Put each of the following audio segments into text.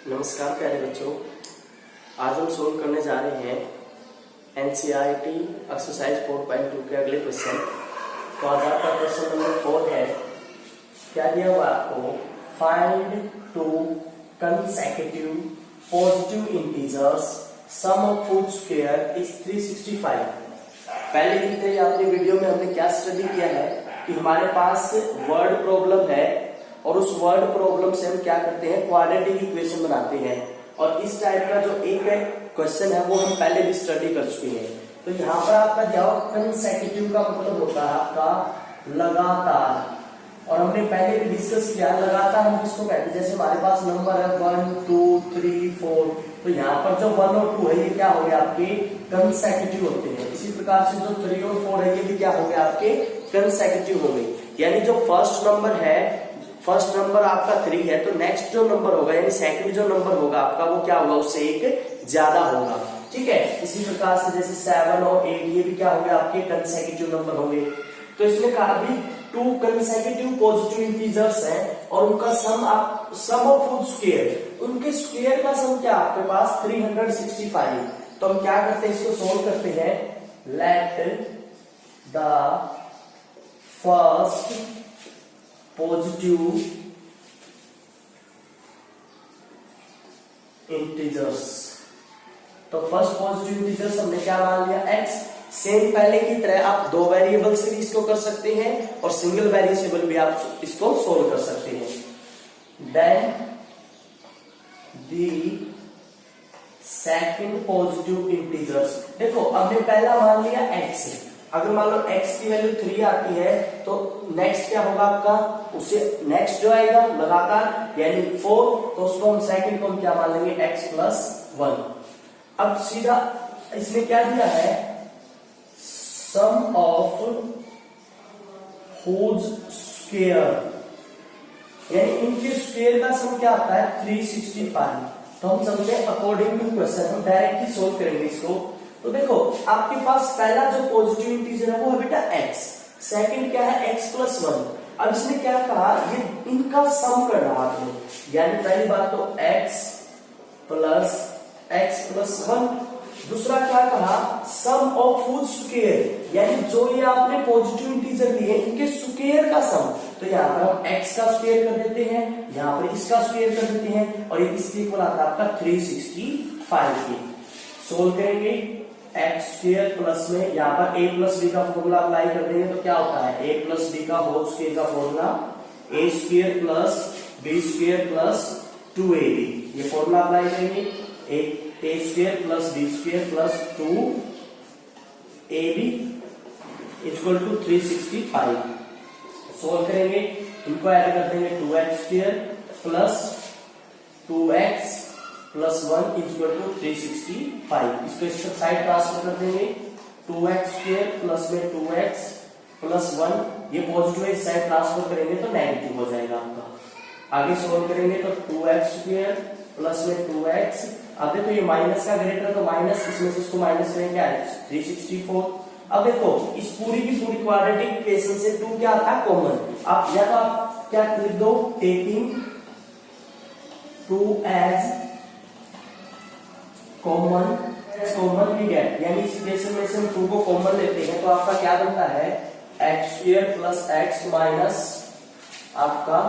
नमस्कार प्यारे बच्चों, आज हम सोल्व करने जा रहे हैं एनसीईआरटी एक्सरसाइज 4.2 के अगले क्वेश्चन। तो आज आपका क्वेश्चन नंबर 4 है। क्या दिया हुआ आपको? Find two consecutive positive integers, sum of whose square is 365। पहले की तरह आपने वीडियो में हमने क्या स्टडी किया है कि हमारे पास वर्ड प्रॉब्लम है और उस वर्ड प्रॉब्लम से हम क्या करते हैं, क्वाड्रेटिक इक्वेशन बनाते हैं। और इस टाइप का जो एक क्वेश्चन है वो हम पहले भी स्टडी कर चुके हैं। तो यहाँ पर आपका जवाब कंसेक्यूटिव का मतलब होता है आपका लगातार, और हमने पहले भी डिस्कस किया लगातार हम किसको कहते हैं। जैसे हमारे पास नंबर है 1 2 3 4, तो यहाँ पर जो 1 और 2 है ये क्या हो गया आपके कंसेक्यूटिव होते हैं। इसी प्रकार से जो 3 और 4 है ये भी क्या हो गया आपके कंसेक्यूटिव हो गए। यानी जो फर्स्ट नंबर आपका 3 है, तो नेक्स्ट जो नंबर होगा यानी सेकंड जो नंबर होगा आपका वो क्या होगा, उससे एक ज्यादा होगा। ठीक है, इसी प्रकार से जैसे 7 और 8 ये भी क्या होंगे आपके कंसेक्यूटिव नंबर होंगे। तो इसमें कहा भी 2 कंसेक्यूटिव पॉजिटिव इंटीजर्स हैं और उनका सम ऑफ व्हुच स्क्वायर, उनके स्क्वायर का सम क्या आपके पास 365। तो हम क्या करते हैं, इसको सोल्व करते हैं। Let the first positive integers, तो फर्स्ट पॉजिटिव इंटीजर्स हमने क्या मान लिया x। सेम पहले की तरह आप दो वेरिएबल से भी इसको कर सकते हैं और सिंगल वेरिएबल भी आप इसको सोल्व कर सकते हैं। Then the second positive integers, देखो हमने पहला मान लिया x। अगर मान लो x की वैल्यू 3 आती है तो नेक्स्ट क्या होगा आपका, उससे नेक्स्ट जो आएगा लगातार यानी 4, तो उसको हम सेकंड को हम क्या मान लेंगे x प्लस 1। अब सीधा इसमें क्या दिया है, सम ऑफ व्हुच स्क्वायर, यानी इनके स्क्वायर का सम क्या आता है 365। तो हम समझे अकॉर्डिंग टू क्वेश्चन हम डायरेक्टली सोल्व करेंगे इसको। तो देखो आपके पास पहला जो पॉजिटिव इंटीजर है वो है बेटा x, सेकंड क्या है x प्लस 1। अब इसने क्या कहा, ये इनका सम कर रहा है, यानी पहली बात तो x प्लस 1। दूसरा क्या कहा, सम ऑफ व्हुच स्क्वायर, यानी जो ये आपने पॉजिटिव इंटीजर लिए इनके स्क्वायर का सम। तो यहाँ पर हम x का स्क्वायर कर देते हैं, यहाँ पर इसका स्क्वायर कर देते हैं, और ये इसके इक्वल आता है आपका 365 की। सोल्व करेंगे x स्क्वायर प्लस में यहाँ पर a प्लस b का फॉर्मूला अप्लाई कर देंगे तो क्या होता है, a प्लस b का होल स्क्वायर का formula a square plus b square plus 2ab। ये फॉर्मूला अप्लाई करेंगे, a square plus b square plus 2ab equal to 365। Solve करेंगे, इनको ऐड कर देंगे 2x square plus 2x plus 1 equal to 365। इसको इस साइड ट्रांसफर कर देंगे, 2x स्क्वायर प्लस में 2x प्लस 1, ये पॉजिटिव है, इस साइड ट्रांसफर करेंगे तो नेगेटिव हो जाएगा आपका। आगे सोल्व करेंगे तो 2x स्क्वायर प्लस में 2x। अब देखो ये माइनस का ग्रेटर तो माइनस, इसमें से इसको माइनस करेंगे क्या है 364। अब देखो इस पूरी की पूरी क्वाड्रेटिक इक्वेशन से 2 क्या आता है कॉमन। आप या तो आप क्या लिख दो, टेकिंग 2 एज कॉमन भी गेट, यानी इस इक्वेशन में से हम 2 को कॉमन लेते हैं तो आपका क्या बनता है x square plus x minus आपका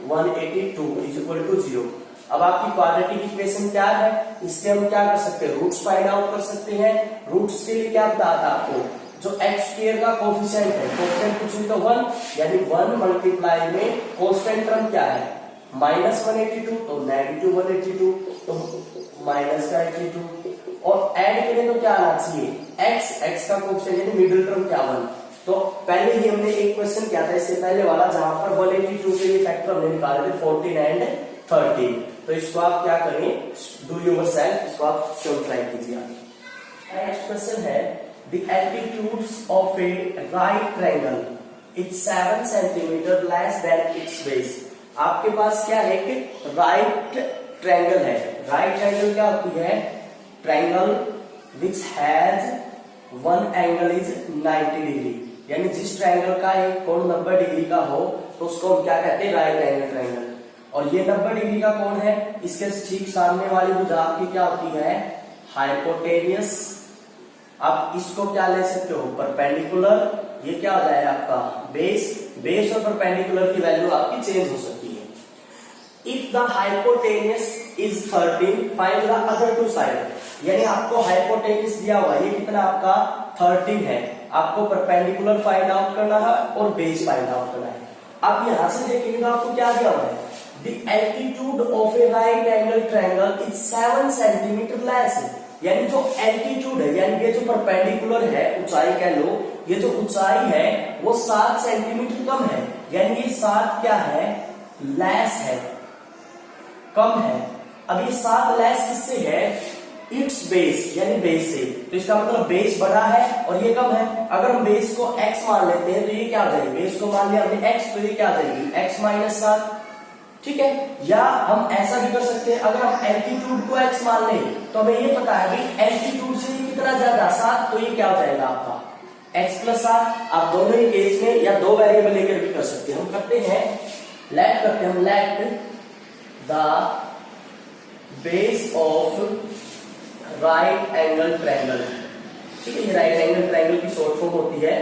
182 इज इक्वल टू 0। अब आपकी क्वाड्रेटिक इक्वेशन क्या है, इससे हम क्या कर सकते हैं, रूट्स फाइंड आउट कर सकते हैं। रूट्स के लिए क्या बताता आपको, जो x स्क्वायर का कोफिशिएंट है, कोफिशिएंट कुछ नहीं तो 1, यानी 1 मल्टीप्लाई में कांस्टेंट टर्म क्या है माइनस 182, तो नेगेटिव 182, तो माइनस का 82, और ऐड करें तो क्या आना चाहिए x का कोफिशिएंट यानी मिडिल टर्म क्या 1। तो पहले ही हमने एक क्वेश्चन किया था इससे पहले वाला, जहां पर 182 के लिए फैक्टर हमने निकाले थे 14 एंड 13। तो इसको आप क्या करें, डू योरसेल्फ, इसको आप स्वयं ट्राई कीजिए। नेक्स्ट क्वेश्चन है, the altitudes of A right triangle is 7 centimetre less than it's base. आपके पास क्या है कि राइट ट्रायंगल है। राइट ट्रायंगल क्या होती है, triangle which has one angle is 90 degree, यानी जिस ट्रायंगल का एक कोण 90 डिग्री का हो तो उसको हम क्या कहते हैं, राइट एंगल ट्रायंगल। और ये 90 डिग्री का कोण है, इसके ठीक सामने वाली भुजा आपकी क्या होती है, हाइपोटेनियस। आप इसको क्या ले सकते हो, परपेंडिकुलर, ये क्या हो जाएगा आपका बेस। बेस और परपेंडिकुलर की वैल्यू आपकी चेंज हो सकती है। If the hypotenuse is 13 find the other two side, यानी आपको हाइपोटेनियस दिया हुआ है, ये कितना आपका 13 है, आपको परपेंडिकुलर फाइंड आउट करना है और बेस फाइंड आउट करना है। आप यहां से देखेंगे तो आपको क्या दिया हुआ है, the altitude of A right angle triangle is 7 centimetre less, यानी जो एल्टीट्यूड है, यानी ये जो परपेंडिकुलर है, ऊंचाई कह लो, ये जो ऊंचाई है वो 7 सेंटीमीटर कम है, यानी ये 7 क्या है, लेस है, कम है। अब ये 7 लेस किससे है, इट्स बेस, यानी बेस से, तो इसका मतलब बेस बड़ा है और ये कम है। अगर हम बेस को x मान लेते हैं तो ये क्या हो जाएगी, बेस को मान लिया हमने x, तो ये क्या हो जाएगी x माइनस 7, ठीक है। या हम ऐसा भी कर सकते हैं, अगर हम एल्टीट्यूड को x मान लें तो हमें ये पता है भाई एल्टीट्यूड से कितना ज्यादा 7, तो ये क्या हो जाएगा आपका x प्लस 7। आप दोनों ही केस में या दो वेरिएबल लेकर भी कर सकते हैं। हम करते हैं लेट, करते हैं हम let the base of right angle triangle, ठीक है, ये राइट एंगल ट्रायंगल की शॉर्ट फॉर्म होती है।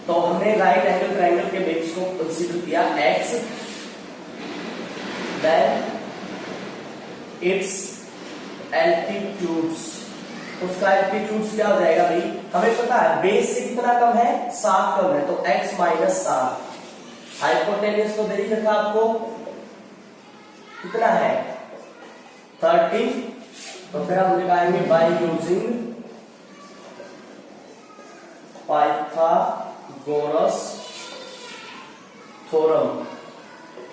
तो हमने राइट एंगल ट्रायंगल के बेस को कंसीडर किया x, देन इट्स एल्टीट्यूड्स, उसका एल्टीट्यूड्स क्या हो जाएगा भाई, हमें पता है बेस से कितना कम है, 7 कम है, तो x माइनस 7। हाइपोटेनियस तो दे ही रखा आपको, कितना है 13, तो फिर हम लगाएंगे by using Pythagoras theorem.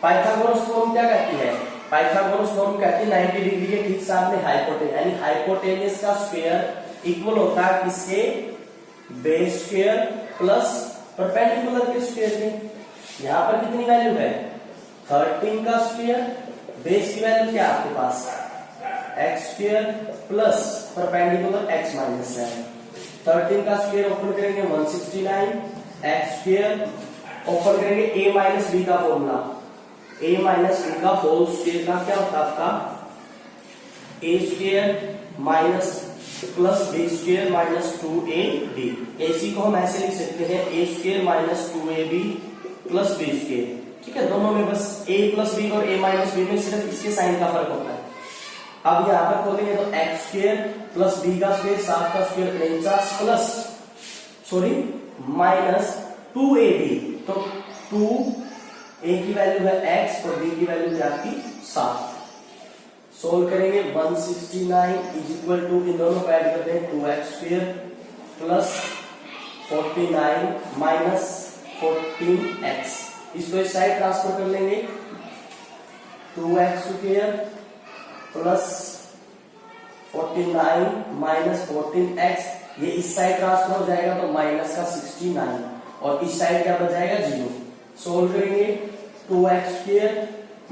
Pythagoras theorem क्या कहती है, पाइथागोरस थ्योरम कहती है 90 डिग्री के ठीक सामने हाइपोटेनियस, यानी हाइपोटेनियस का स्क्वायर इक्वल होता है किसके, बेस स्क्वायर प्लस परपेंडिकुलर के स्क्वायर के। यहां पर कितनी वैल्यू है, 13 का स्क्वायर, बेस की वैल्यू क्या आपके पास x square plus perpendicular x minus 7। 13 का स्क्वायर ओपन करेंगे 169, x स्क्वायर ओपन करेंगे a माइनस बी का फॉर्मूला, a माइनस बी का होल स्क्वायर का क्या होता है आपका a square minus plus B square minus 2ab। ac को हम ऐसे लिख सकते हैं a square minus 2ab plus B square, ठीक है। दोनों में बस a प्लस बी और a माइनस बी में सिर्फ इसके साइन का फर्क होता है। अब यहां पर खोलेंगे तो x स्क्वायर प्लस b का स्क्वायर 7 का स्क्वायर 49 प्लस माइनस 2ab, तो 2a की वैल्यू है x और b की वैल्यू है आपकी 7। सोल्व करेंगे 169 इज इक्वल टू, इन दोनों को ऐड करते हैं 2x square plus 49 minus 14x, इसको इस साइड ट्रांसफर कर लेंगे, 2x square plus 49 minus 14x, ये इस साइड ट्रांसफर हो जाएगा तो माइनस का 69 और इस साइड क्या बच जाएगा 0। सोल्व करेंगे 2x square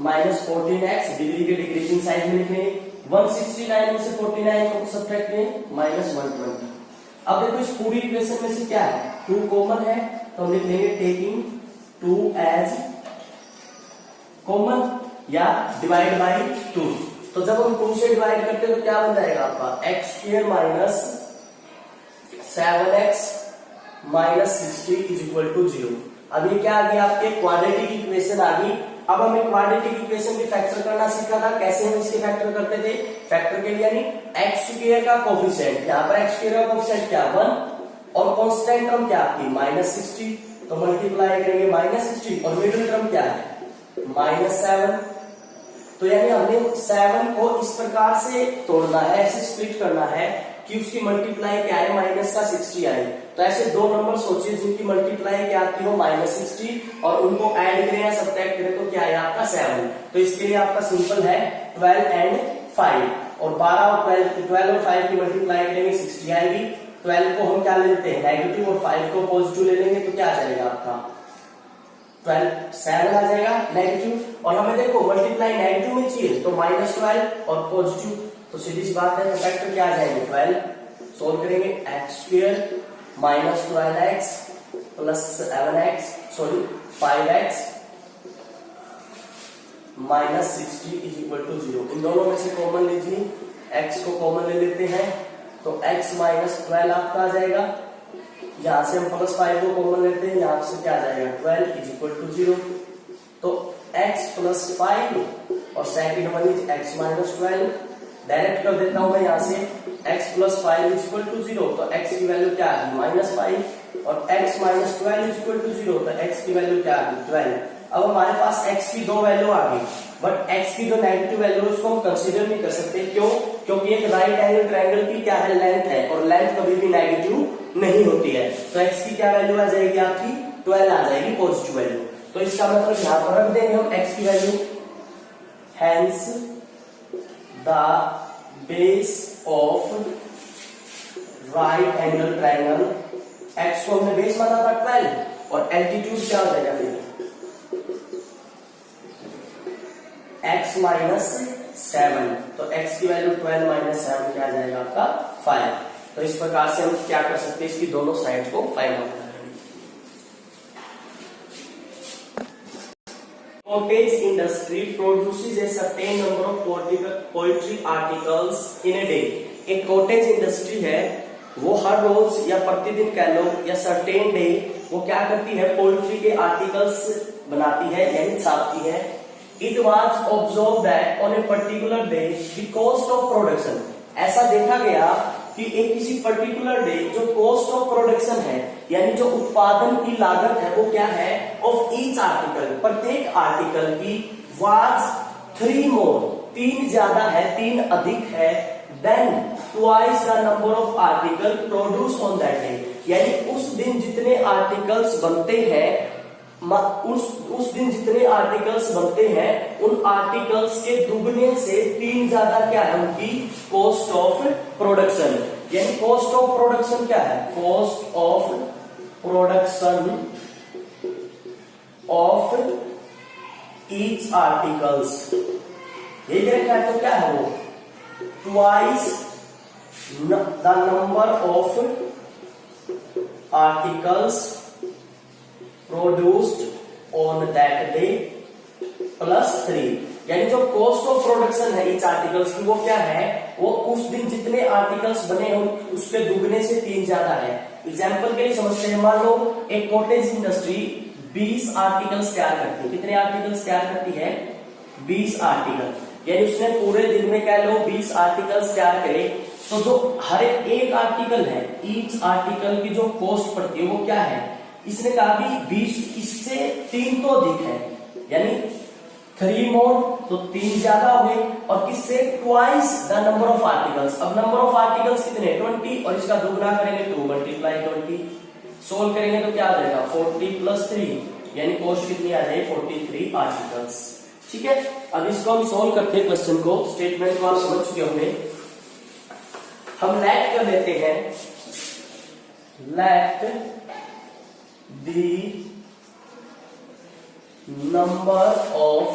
minus 14x, degree के डिक्रीजिंग साइड में लिखेंगे, 169 में से 49 को सब्ट्रैक्ट करें माइनस 120। अब देखो इस पूरी इक्वेशन में से क्या है, 2 कॉमन है, तो हम लिख लेंगे टेकिंग 2 एज कॉमन या डिवाइड बाई 2। तो जब हम 2 से डिवाइड करते हैं तो क्या बन जाएगा आपका x square minus 7x minus 60 is equal to 0। अब ये क्या आ गया आपके क्वाड्रेटिक इक्वेशन आ गई। अब हमें क्वाड्रेटिक इक्वेशन की फैक्टर करना सीखा था, कैसे हम इसके फैक्टर करते थे, फैक्टर के लिए यानी x स्क्वायर का कोफिशिएंट, यहाँ पर x स्क्वायर का कोफिशिएंट क्या 1 और कांस्टेंट टर्म क्या आपकी माइनस 60, तो मल्टीप्लाई करेंगे माइनस 60 और मिडिल टर्म क्या है माइनस 7। तो यानी हमने 7 को इस प्रकार से तोड़ना है, ऐसे स्प्लिट करना है कि उसकी मल्टीप्लाई क्या है माइनस का 60 आए। तो ऐसे दो नंबर सोचिए जिनकी मल्टीप्लाई क्या आती हो माइनस 60 और उनको ऐड करें या सब्ट्रैक्ट करें तो क्या है आपका 7। तो इसके लिए आपका सिंपल है 12 एंड 5 और 12 और 12 और 5 की मल्टीप्लाई करेंगे 60 आएगी। 12 को हम क्या ले लेते हैं नेगेटिव और 5 को पॉजिटिव ले लेंगे तो क्या आ जाएगा आपका 7 आ जाएगा नेगेटिव। और हमें देखो मल्टीप्लाई नेगेटिव में चाहिए तो -12 और पॉजिटिव, तो सीधी सी बात है फैक्टर क्या आ जाएंगे 12। सोल्व करेंगे x square minus 12x plus 7x 5x minus 60 is equal to 0। इन दोनों में से कॉमन लीजिए, x को कॉमन ले लेते हैं तो x माइनस 12 आपका आ जाएगा। यहां से हम प्लस 5 को कॉमन लेते हैं, यहां से क्या आ जाएगा 12 इज इक्वल टू 0। तो x प्लस 5 और second one is x minus 12। Direct कर देता हूं मैं यहां से x plus 5 is equal to 0, तो x की वैल्यू क्या आ गई माइनस 5 और x minus 12 is equal to 0, तो x की वैल्यू क्या आ गई 12। अब हमारे पास x की दो वैल्यू आ गई, बट x की जो नेगेटिव वैल्यू है उसको हम कंसीडर नहीं कर सकते। क्यों? क्योंकि एक राइट एंगल ट्रायंगल की क्या है लेंथ है, और लेंथ कभी भी नेगेटिव नहीं होती है। तो x की क्या वैल्यू आ जाएगी आपकी 12 आ जाएगी पॉजिटिव वैल्यू। तो इसका मतलब यहां पर रख देंगे हम x की value. Hence the base of right angle triangle, x को हमने बेस माना था 12 और एल्टीट्यूड क्या हो जाएगा फिर x माइनस 7, तो x की वैल्यू 12 माइनस 7 क्या आ जाएगा आपका 5। तो इस प्रकार से हम क्या कर सकते हैं, इसकी दोनों साइड को फाइंड आउट करेंगे। Cottage industry produces a certain number of poetry articles in a day. एक कॉटेज इंडस्ट्री है, वो हर रोज या प्रतिदिन कह लो या सर्टेन डे वो क्या करती है, पोएट्री के आर्टिकल्स बनाती है यानी छापती है। It was observed that on a particular day the cost of production, ऐसा देखा गया कि एक किसी पर्टिकुलर डे जो कॉस्ट ऑफ प्रोडक्शन है यानी जो उत्पादन की लागत है वो क्या है, ऑफ ईच आर्टिकल, प्रत्येक आर्टिकल की, was 3 more, 3 ज्यादा है, 3 अधिक है, then twice the number of article produced on that day, यानी उस दिन जितने आर्टिकल्स बनते हैं उस दिन जितने आर्टिकल्स बनते हैं उन आर्टिकल्स के दुगने से 3 ज्यादा क्या है उनकी कॉस्ट ऑफ प्रोडक्शन। यानी कॉस्ट ऑफ प्रोडक्शन क्या है, cost of production of each articles, ये देखा तो क्या है वो twice the number of articles produced on that debt plus 3, यानी जो कॉस्ट ऑफ प्रोडक्शन है इस आर्टिकल्स की वो क्या है, वो उस दिन जितने आर्टिकल्स बने हो उसके दुगने से 3 ज्यादा है। एग्जांपल के लिए समझते हैं, मान लो एक कॉटेज इंडस्ट्री 20 आर्टिकल्स तैयार करती है। कितने आर्टिकल्स तैयार करती है, 20 आर्टिकल, यानी उसने पूरे दिन में कह लो 20 आर्टिकल्स तैयार करे, तो जो हर एक आर्टिकल है ईच आर्टिकल की जो कॉस्ट पड़ती है वो क्या है, इसने कहा भी 20, इससे 3 तो अधिक है, यानी 3 मोर, तो 3 ज्यादा हो गए, और किससे twice the number of articles. अब नंबर ऑफ आर्टिकल्स कितने 20, और इसका दुगना करेंगे तो मल्टीप्लाई 20, सोल्व करेंगे तो क्या आ जाएगा 40 प्लस 3, यानी कॉस्ट कितनी आ जाएगी 43 आर्टिकल्स। ठीक है, अब इसको हम सोल्व करते हैं क्वेश्चन को, स्टेटमेंट को आप समझ चुके होंगे। हम लेट कर देते हैं, late the number of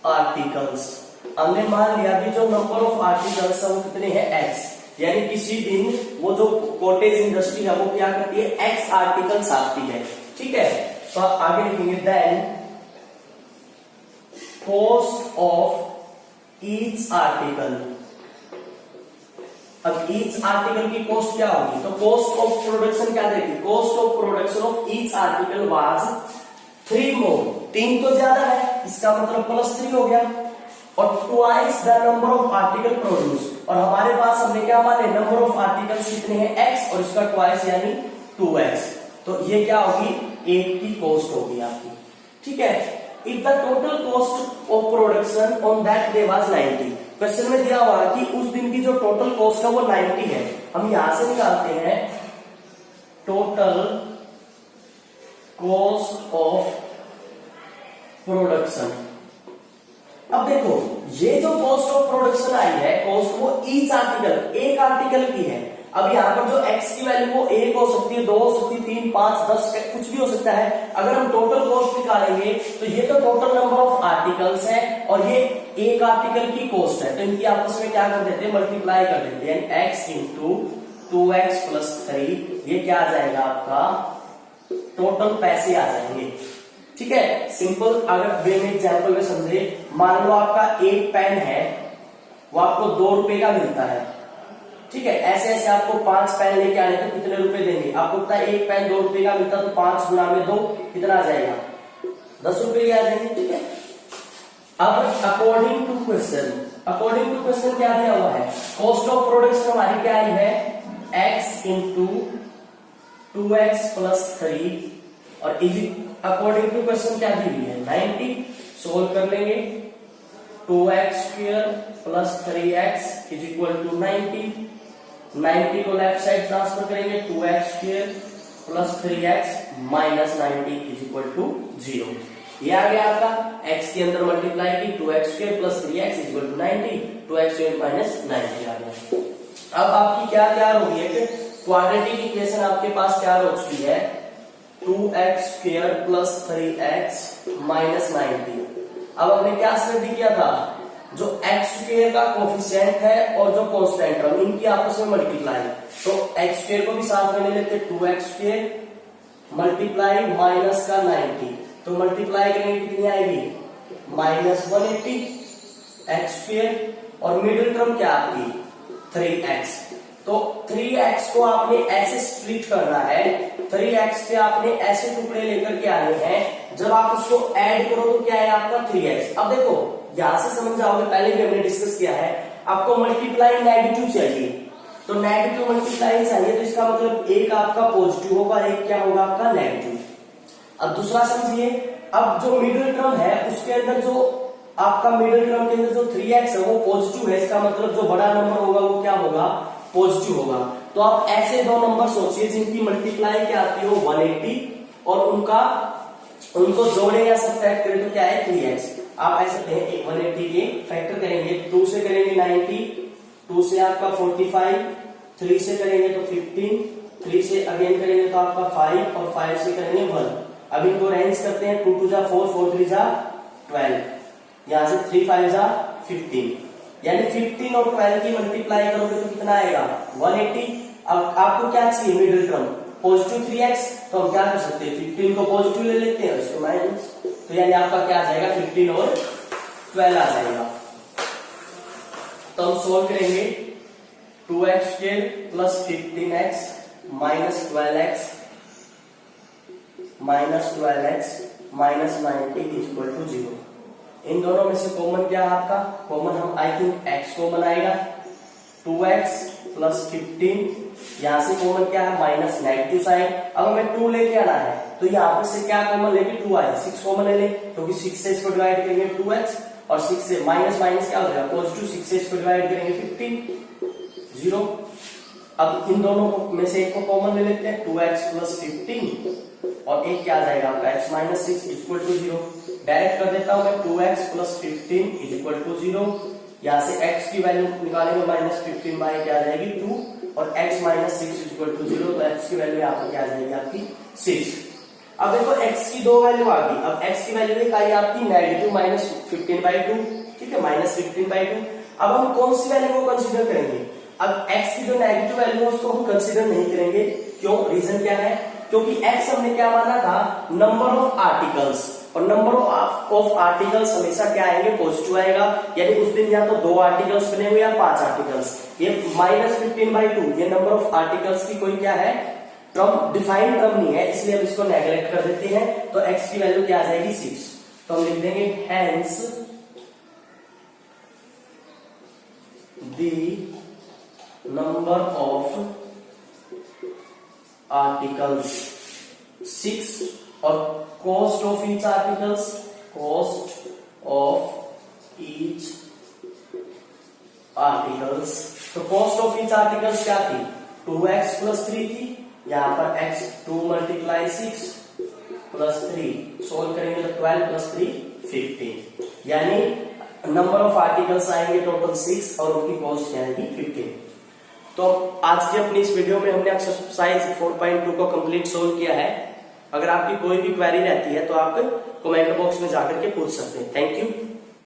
articles, हमने मान लिया कि जो नंबर ऑफ आर्टिकल्स है वो कितने हैं x, यानी किसी दिन वो जो कॉटेज इंडस्ट्री है वो क्या करती है x आर्टिकल छापती है। ठीक है, तो आगे लिखेंगे then cost of each article. अब ईच आर्टिकल की कॉस्ट क्या होगी, तो कॉस्ट ऑफ प्रोडक्शन क्या देगी, cost of production of each article was 3 more, 3 तो ज्यादा है, इसका मतलब प्लस 3 हो गया, और twice the number of article produce, और हमारे पास हमने क्या माने नंबर ऑफ आर्टिकल्स कितने हैं x, और इसका ट्वाइस यानी 2x, तो ये क्या होगी 1 की कॉस्ट होगी आपकी। ठीक है, if the total cost of production on that day was 90, question में दिया हुआ कि उस दिन की जो टोटल कॉस्ट है वो 90 है, हम यहां से निकालते हैं टोटल कॉस्ट ऑफ प्रोडक्शन। अब देखो ये जो कॉस्ट ऑफ प्रोडक्शन आई है, कॉस्ट वो ईच आर्टिकल, एक आर्टिकल की है। अब यहाँ पर जो x की वैल्यू वो 1 हो सकती है, 2 हो सकती है, 3, 5, 10 कुछ भी हो सकता है। अगर हम टोटल कॉस्ट निकालेंगे तो ये तो टोटल नंबर ऑफ आर्टिकल्स है और ये एक आर्टिकल की कॉस्ट है, तो इनकी आपस में क्या कर देते हैं मल्टीप्लाई कर देते हैं, x इंटू 2x प्लस 3, ये क्या आ जाएगा आपका टोटल पैसे आ जाएंगे। ठीक है, सिंपल अगर वे में एग्जाम्पल में समझे, मान लो आपका एक पेन है, वो आपको 2 रुपए का मिलता है। ठीक है, ऐसे ऐसे आपको 5 पेन लेके आने तो कितने रुपए देंगे? आपको पता है एक पेन 2 रुपए का मिलता, तो 5 गुना में 2 कितना आ जाएगा? 10 रुपए आ जाएंगे। ठीक है, अब अकॉर्डिंग टू क्वेश्चन क्या दिया हुआ है? कॉस्ट ऑफ प्रोडक्ट्स हमारी क्या आई है? x इंटू 2x प्लस 3 और इज अकॉर्डिंग टू क्वेश्चन क्या दी हुई है? 90। सोल्व कर लेंगे, 2x square plus 3x is equal to 90 को लेफ्ट साइड ट्रांसफर करेंगे, 2x square plus 3x minus 90 is equal to 0। ये आ गया आपका, x के अंदर मल्टीप्लाई की, 2x square plus 3x is equal to 90, 2x square minus 90 आ गया। अब आपकी क्या तैयार हो गई है कि क्वाड्रेटिक इक्वेशन आपके पास तैयार हो चुकी है, 2x square plus 3x minus 90। अब हमने क्या स्टडी किया था? जो x स्क्वायर का कोफिशिएंट है और जो कांस्टेंट टर्म, इनकी आपस में मल्टीप्लाई, तो x स्क्वायर को भी साथ में ले लेते, 2x स्क्वायर मल्टीप्लाई माइनस का 90, तो मल्टीप्लाई करेंगे कितनी आएगी? माइनस 180 x स्क्वायर, और मिडिल टर्म क्या आपकी? 3x। तो 3x को आपने ऐसे स्प्लिट करना है, 3x के आपने ऐसे टुकड़े लेकर के आने हैं, जब आप उसको ऐड करो तो क्या है आपका? 3x। अब देखो यहां से समझ जाओगे, पहले भी हमने डिस्कस किया है, आपको मल्टीप्लाई नेगेटिव चाहिए, तो नेगेटिव मल्टीप्लाई चाहिए, तो इसका मतलब एक आपका पॉजिटिव होगा, एक क्या होगा आपका? नेगेटिव। अब दूसरा समझिए, अब जो मिडिल टर्म है उसके अंदर जो आपका मिडिल टर्म के अंदर जो 3x है वो पॉजिटिव है, इसका मतलब जो बड़ा नंबर होगा वो क्या होगा? पॉजिटिव होगा। तो आप ऐसे दो नंबर सोचिए जिनकी मल्टीप्लाई क्या आती हो? 180, और उनको जोड़े या सब्ट्रैक्ट करें तो क्या है? 3x। आप ऐसे 180 के फैक्टर करेंगे, 2 से करेंगे 90, 2 से आपका 45, 3 से करेंगे तो 15, 3 से अगेन करेंगे तो आपका 5, और 5 से करेंगे 1। अब इनको रेंज करते हैं, 2 2 जा 4, 4 3 जा 12, यहां से 3 5 जा 15, यानी 15 और 12 की मल्टीप्लाई करोगे तो कितना आएगा? 180। अब आपको क्या चाहिए? मिडिल टर्म पॉजिटिव 3x, तो हम क्या कर सकते हैं? 15 को पॉजिटिव ले लेते हैं, उसको माइनस, तो यानी आपका क्या आ जाएगा? 15 और 12 आ जाएगा। तो हम सोल्व करेंगे, 2x square plus 15x minus 12x minus 90 is equal to 0। इन दोनों में से कॉमन क्या है आपका? कॉमन हम आई थिंक x कॉमन आएगा, 2x प्लस 15, यहां से कॉमन क्या है? Minus negative sign. अब हमें 2 लेके आना है, तो यहाँ पर से क्या कॉमन लेके? 2 आए, 6 कॉमन ले, क्योंकि 6 से इसको डिवाइड करेंगे 2x, और 6 से माइनस माइनस क्या हो जाएगा? पॉजिटिव, 6 से इसको डिवाइड करेंगे 15, 0। अब इन दोनों में से एक को कॉमन ले लेते हैं, 2x प्लस 15, और एक क्या आ जाएगा आपका? x minus 6 equal to 0। Direct कर देता हूं मैं, 2x plus 15 is equal to 0। यहां से x की वैल्यू निकालेंगे, माइनस 15 बाई क्या आ जाएगी? 2, और x minus 6 is equal to 0, तो x की वैल्यू यहाँ पर क्या आ जाएगी आपकी? 6। अब देखो x की 2 वैल्यू आ गई। अब x की वैल्यू एक आई आपकी नेगेटिव माइनस 15/2, ठीक है, माइनस 15/2। अब हम कौन सी वैल्यू को कंसीडर करेंगे? अब x की जो नेगेटिव वैल्यू है उसको हम कंसीडर नहीं करेंगे। क्यों? रीजन क्या है? क्योंकि x हमने क्या माना था? नंबर ऑफ आर्टिकल्स, और नंबर ऑफ आर्टिकल्स हमेशा क्या आएंगे? पॉजिटिव आएगा, यानी उस दिन या तो 2 आर्टिकल्स बने हुए या 5 आर्टिकल्स। ये माइनस 15/2 ये नंबर ऑफ आर्टिकल्स की कोई क्या है? टर्म, डिफाइंड टर्म नहीं है, इसलिए हम इसको नेग्लेक्ट कर देते हैं। तो x की वैल्यू क्या आ जाएगी? 6। तो हम लिख देंगे hence the number of articles 6, और cost of each articles, cost of each articles, तो कॉस्ट ऑफ ईच आर्टिकल्स क्या थी? 2x प्लस 3 थी, यहां पर x 2 मल्टीप्लाई 6 प्लस 3, सोल्व करेंगे तो 12 प्लस 3 15, यानी नंबर ऑफ आर्टिकल्स आएंगे टोटल 6, और उनकी कॉस्ट क्या आएगी? 15। तो आज की अपनी इस वीडियो में हमने एक्सरसाइज 4.2 को कंप्लीट सोल्व किया है। अगर आपकी कोई भी क्वेरी रहती है तो आप कमेंट बॉक्स में जाकर के पूछ सकते हैं। Thank you.